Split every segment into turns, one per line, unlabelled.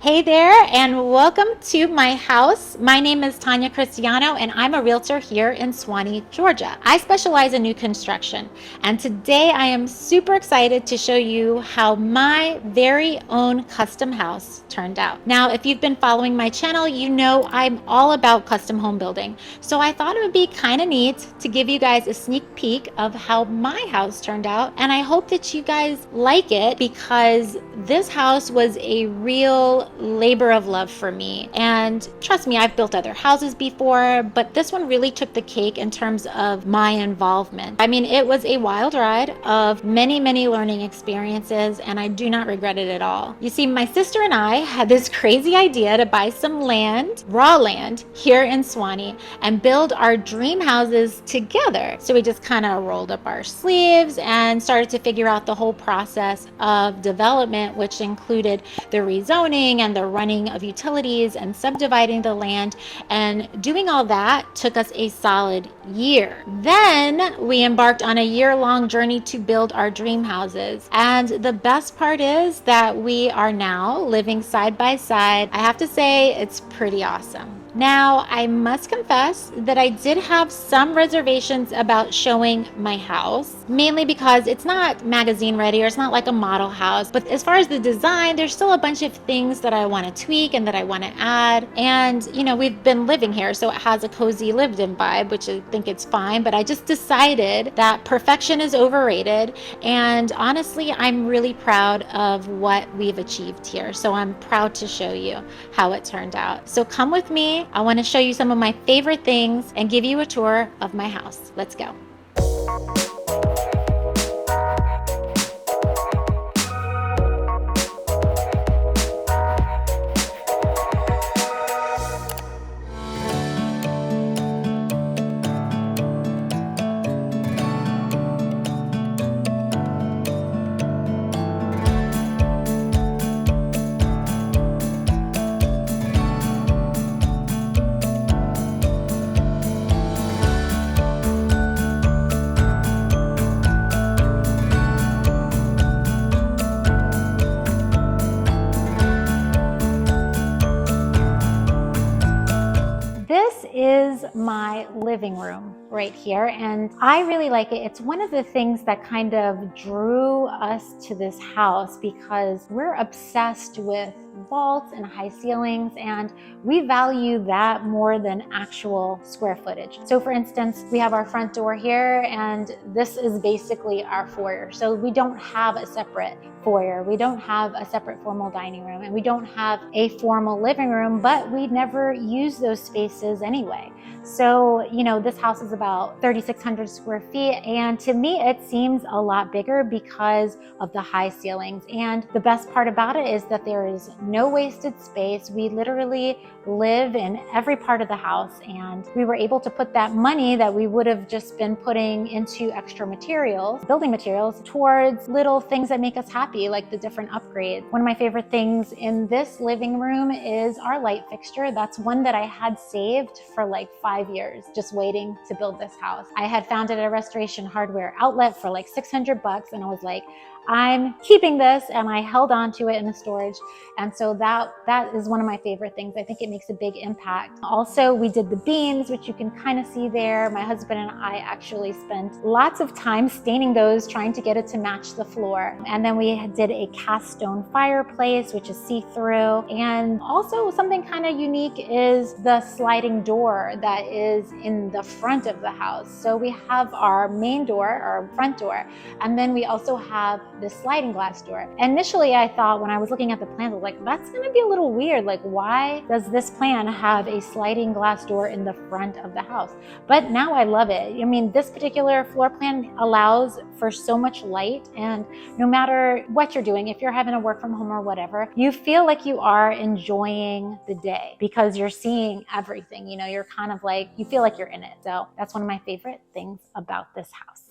Hey there, and welcome to my house. My name is Tanya Cristiano, and I'm a realtor here in Suwanee, Georgia. I specialize in new construction, and today I am super excited to show you how my very own custom house turned out. Now, if you've been following my channel, you know I'm all about custom home building, so I thought it would be kind of neat to give you guys a sneak peek of how my house turned out, and I hope that you guys like it because this house was a real labor of love for me. And trust me, I've built other houses before, but this one really took the cake in terms of my involvement. I mean, it was a wild ride of many learning experiences, and I do not regret it at all. You see, my sister and I had this crazy idea to buy some land, raw land, here in Suwanee and build our dream houses together. So we just kind of rolled up our sleeves and started to figure out the whole process of development, which included the rezoning and the running of utilities and subdividing the land, and doing all that took us a solid year. Then we embarked on a year-long journey to build our dream houses, and the best part is that we are now living side by side. I have to say, it's pretty awesome. Now, I must confess that I did have some reservations about showing my house, mainly because it's not magazine ready or it's not like a model house. But as far as the design, there's still a bunch of things that I want to tweak and that I want to add. And, you know, we've been living here, so it has a cozy lived-in vibe, which I think it's fine. But I just decided that perfection is overrated. And honestly, I'm really proud of what we've achieved here. So I'm proud to show you how it turned out. So come with me. I want to show you some of my favorite things and give you a tour of my house. Let's go. This is my living room right here, and I really like it. It's one of the things that kind of drew us to this house because we're obsessed with vaults and high ceilings, and we value that more than actual square footage. So for instance, we have our front door here, and this is basically our foyer. So we don't have a separate foyer. We don't have a separate formal dining room, and we don't have a formal living room, but we never use those spaces anyway. So, you know, this house is about 3,600 square feet, and to me, it seems a lot bigger because of the high ceilings. And the best part about it is that there is no wasted space. We literally live in every part of the house, and we were able to put that money that we would have just been putting into extra materials, building materials, towards little things that make us happy, like the different upgrades. One of my favorite things in this living room is our light fixture. That's one that I had saved for like 5 years, just waiting to build this house. I had found it at a restoration hardware outlet for like $600, and I was like, I'm keeping this, and I held on to it in the storage. And so that is one of my favorite things. I think it makes a big impact. Also, we did the beams, which you can kind of see there. My husband and I actually spent lots of time staining those, trying to get it to match the floor. And then we did a cast stone fireplace, which is see-through. And also something kind of unique is the sliding door that is in the front of the house. So we have our main door, our front door, and then we also have this sliding glass door. Initially, I thought when I was looking at the plans, I was like, that's gonna be a little weird. Like, why does this plan have a sliding glass door in the front of the house? But now I love it. I mean, this particular floor plan allows for so much light, and no matter what you're doing, if you're having to work from home or whatever, you feel like you are enjoying the day because you're seeing everything. You know, you're kind of like, you feel like you're in it. So that's one of my favorite things about this house.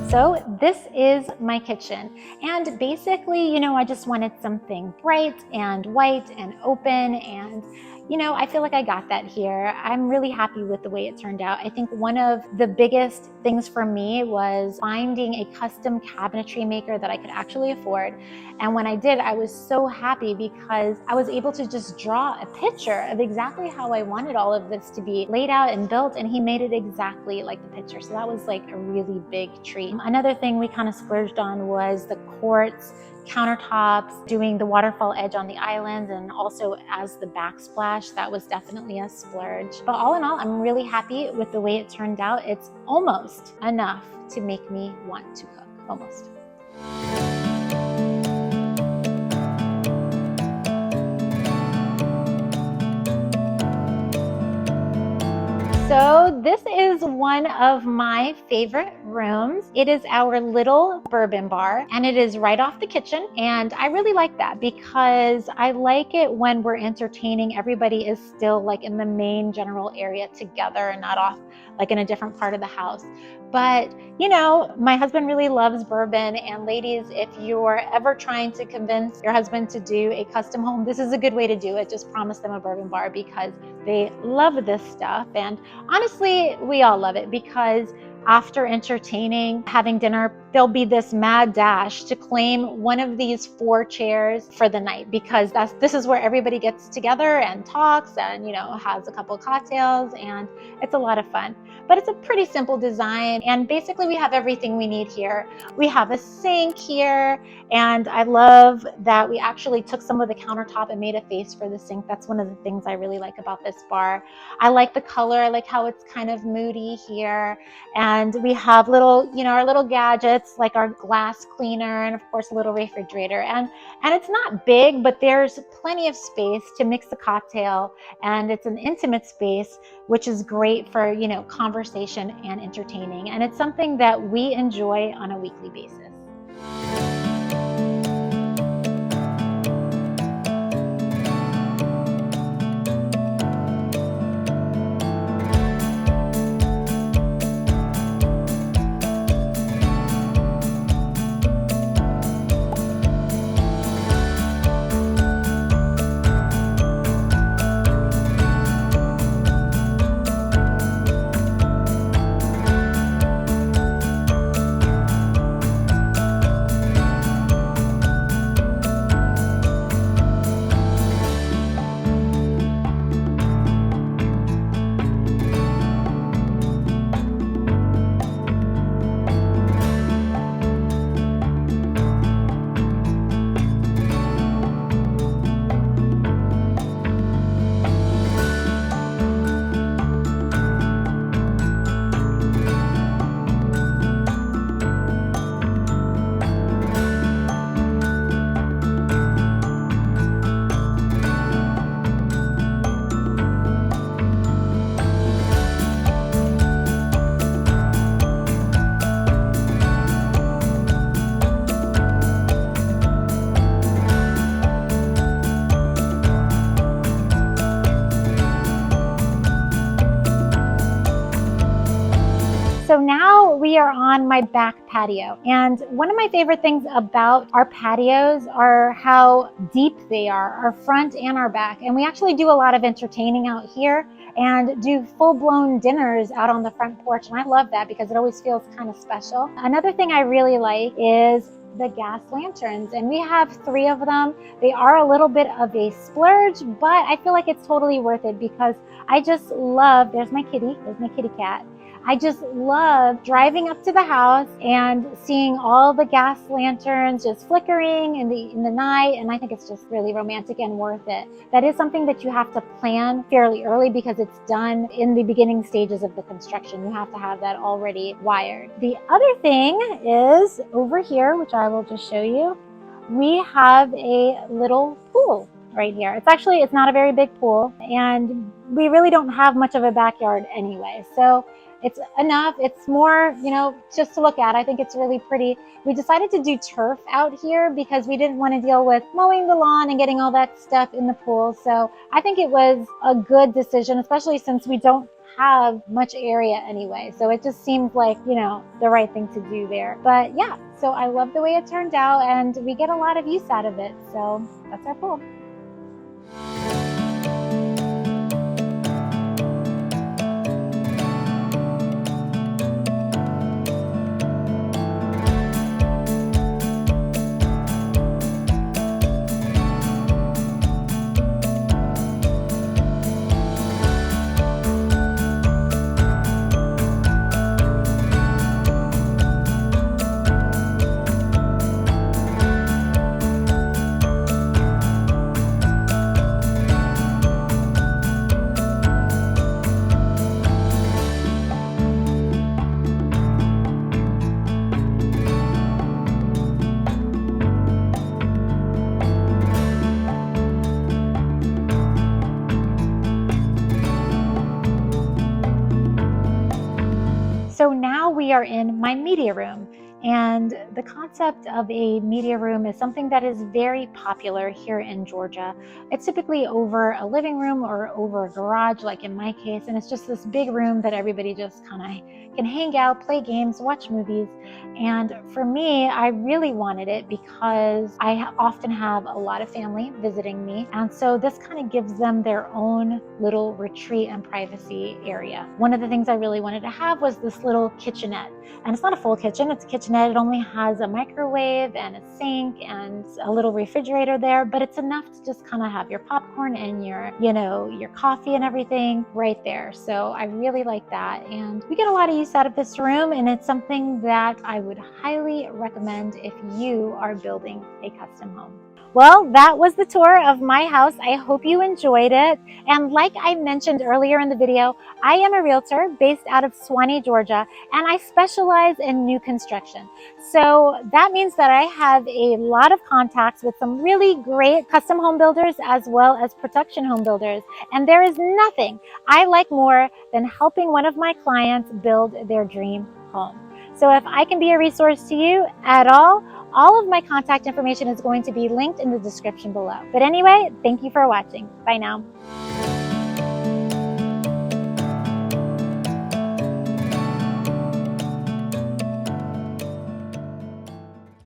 So this is my kitchen. And basically, I just wanted something bright and white and open, and I feel like I got that here. I'm really happy with the way it turned out. I think one of the biggest things for me was finding a custom cabinetry maker that I could actually afford. And when I did, I was so happy because I was able to just draw a picture of exactly how I wanted all of this to be laid out and built, and he made it exactly like the picture. So that was like a really big treat. Another thing we kind of splurged on was the quartz countertops, doing the waterfall edge on the island, and also as the backsplash. That was definitely a splurge. But all in all, I'm really happy with the way it turned out. It's almost enough to make me want to cook, almost. So this is one of my favorite rooms. It is our little bourbon bar, and it is right off the kitchen. And I really like that because I like it when we're entertaining, everybody is still like in the main general area together and not off like in a different part of the house. But my husband really loves bourbon, and ladies, if you're ever trying to convince your husband to do a custom home, this is a good way to do it. Just promise them a bourbon bar because they love this stuff. And honestly, we all love it because after entertaining, having dinner, there'll be this mad dash to claim one of these 4 chairs for the night, because this is where everybody gets together and talks and, has a couple of cocktails, and it's a lot of fun. But it's a pretty simple design, and basically we have everything we need here. We have a sink here, and I love that we actually took some of the countertop and made a face for the sink. That's one of the things I really like about this bar. I like the color. I like how it's kind of moody here. And we have little, our little gadgets like our glass cleaner, and of course a little refrigerator. And it's not big, but there's plenty of space to mix the cocktail, and it's an intimate space, which is great for, conversation and entertaining. And it's something that we enjoy on a weekly basis. So now we are on my back patio. And one of my favorite things about our patios are how deep they are, our front and our back. And we actually do a lot of entertaining out here and do full-blown dinners out on the front porch. And I love that because it always feels kind of special. Another thing I really like is the gas lanterns, and we have 3 of them. They are a little bit of a splurge, but I feel like it's totally worth it because I just love, there's my kitty cat. I just love driving up to the house and seeing all the gas lanterns just flickering in the night, and I think it's just really romantic and worth it. That is something that you have to plan fairly early because it's done in the beginning stages of the construction. You have to have that already wired. The other thing is over here, which I will just show you. We have a little pool right here. It's not a very big pool, and we really don't have much of a backyard anyway. So it's enough. It's more, just to look at. I think it's really pretty. We decided to do turf out here because we didn't want to deal with mowing the lawn and getting all that stuff in the pool. So I think it was a good decision, especially since we don't have much area anyway. So it just seemed like, you know, the right thing to do there. But yeah, so I love the way it turned out and we get a lot of use out of it. So that's our pool. So now we are in my media room, and the concept of a media room is something that is very popular here in Georgia. It's typically over a living room or over a garage, like in my case, and it's just this big room that everybody just kind of can hang out, play games, watch movies. And for me, I really wanted it because I often have a lot of family visiting me, and so this kind of gives them their own little retreat and privacy area. One of the things I really wanted to have was this little kitchenette. And it's not a full kitchen, it's a kitchenette. It only has a microwave and a sink and a little refrigerator there, but it's enough to just kind of have your popcorn and your, you know, your coffee and everything right there. So I really like that. And we get a lot of use out of this room, and it's something that I would highly recommend if you are building a custom home. Well, that was the tour of my house. I hope you enjoyed it. And like I mentioned earlier in the video, I am a realtor based out of Suwanee, Georgia, and I specialize in new construction. So that means that I have a lot of contacts with some really great custom home builders as well as production home builders. And there is nothing I like more than helping one of my clients build their dream home. So if I can be a resource to you at all of my contact information is going to be linked in the description below. But anyway, thank you for watching. Bye now.